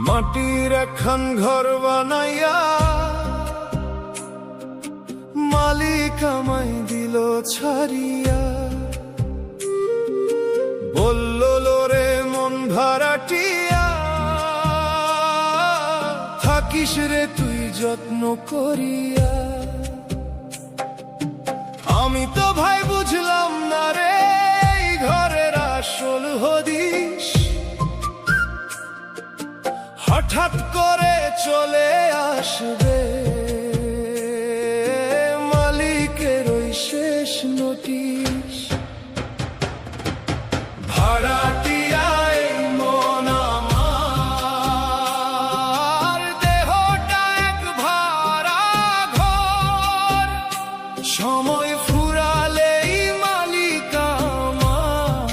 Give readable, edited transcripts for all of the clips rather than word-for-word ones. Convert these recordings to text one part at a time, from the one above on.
মাটির একখান ঘর বানাইয়া মালিক আমায় দিল ছাড়িয়া, বলল লোরে মন ভাড়াটিয়া, থাকিস রে তুই যত্ন করিয়া। আমি তো ভাই বুঝলাম না রে এই ঘরের আসল হদিস, হঠাৎ করে চলে আসবে মালিকের ওই শেষ নোটিশ। ভাড়াটিয়ায় মন আমার, দেহটা এক ভাড়া ঘর, সময় ফুরালেই মালিক আমার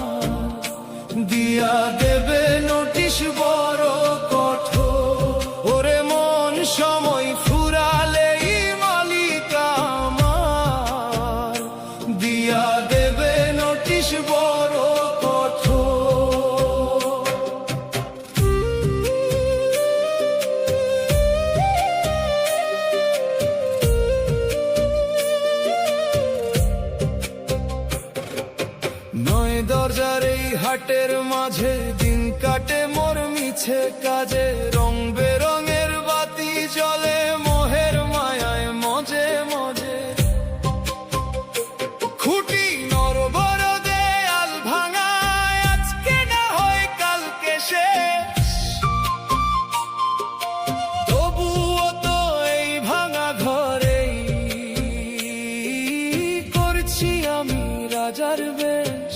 দিয়া দেবে নোটিশ বড় কঠোর। ওরে মন সময় ফুরালেই মালিক আমার দিয়া দেবে নোটিশ বড় কঠোর। নয় দরজার এই হাটের মাঝে দিন কাটে মোর মিছে কাজে, রং বেরঙের বাতি জ্বলে মোহের মায়ায় মজে মজে। খুঁটি নড়বড় দেয়াল ভাঙা, আজকে না হয় কালকে শেষ, তবুও তো এই ভাঙা ঘরেই করছি আমি রাজার বেশ।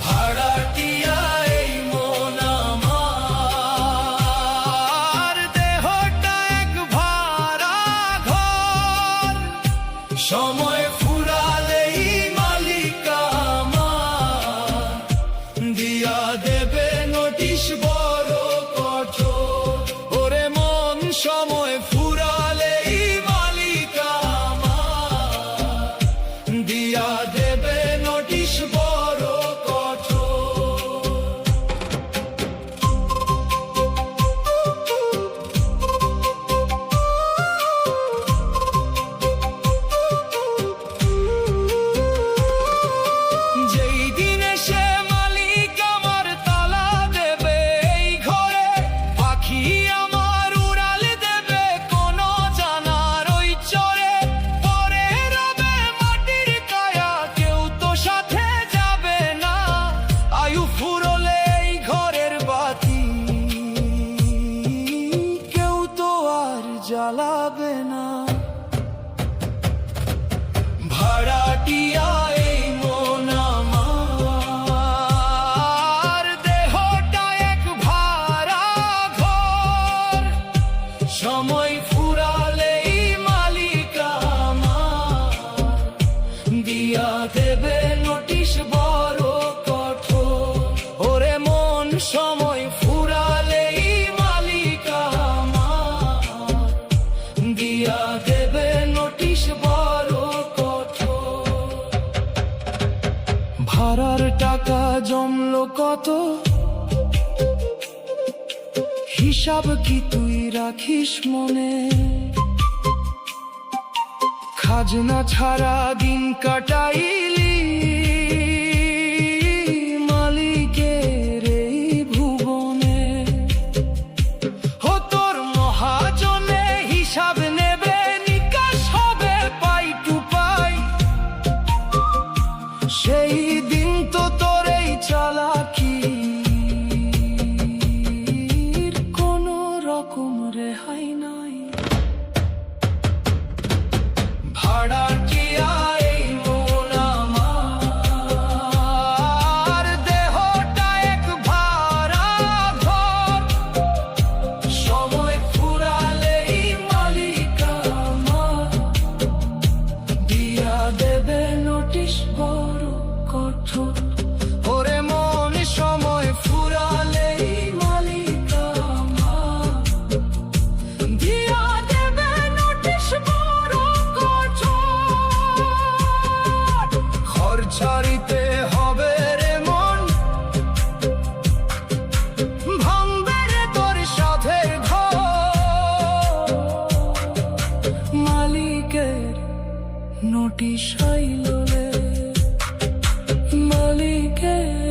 ভাড়াটিয়ায় মন আমার, দেহটা এক ভাড়া ঘর, সময় ফুরালেই মালিক আমার দিয়া দেবে নোটিশ বড় কঠোর। ওরে মন সময় ফুরালেই মালিক আমার দিয়া দেবে নোটিশ বড় কঠোর। যেই দিনে সে মালিক আমার তালা দেবে এই ঘরে, পাখি আমার উড়াল দেবে কোন জানার ওই চরে, পরে রবে মাটির কায়া কেউ তো সাথে যাবে না, আয়ু ফুরলে এই ঘরের বাতি কেউ তো আর জ্বালাবে না। ভাড়াটিয়ায় মন আমার, দেহটা এক ভাড়া ঘর, সময় ফুরালেই মালিক আমার দিয়া দেবে নোটিশ বড় কঠোর। ওরে মন সময় ফুরালেই মালিক আমার দিয়া দেবে নোটিশ বড় কঠোর। ভাড়ার টাকা জমলো কত, হিসাব কি তুই রাখিস মনে? খাজনা ছাড়া দিন কাটাইলি মালিকের এই ভুবনে, ও তোর মহাজনে হিসাব নেবে, নিকাশ হবে পাই টু পাই, সেই দিন তো তোর এই চালাকির কোনো রকম রেহাই নাই। ভাড়াটিয়ায় মন আমার, দেহটা এক ভাড়া ঘর, সময় ফুরালেই মালিক আমার দিয়া দেবে নোটিশ বড় কঠোর। ওরে মন সময় ফুরালেই মালিক আমার দিয়া দেবে নোটিশ বড় কঠোর। ঘর ছাড়িতে হবে রে মন, নোটিশ আইলো রে মালিকের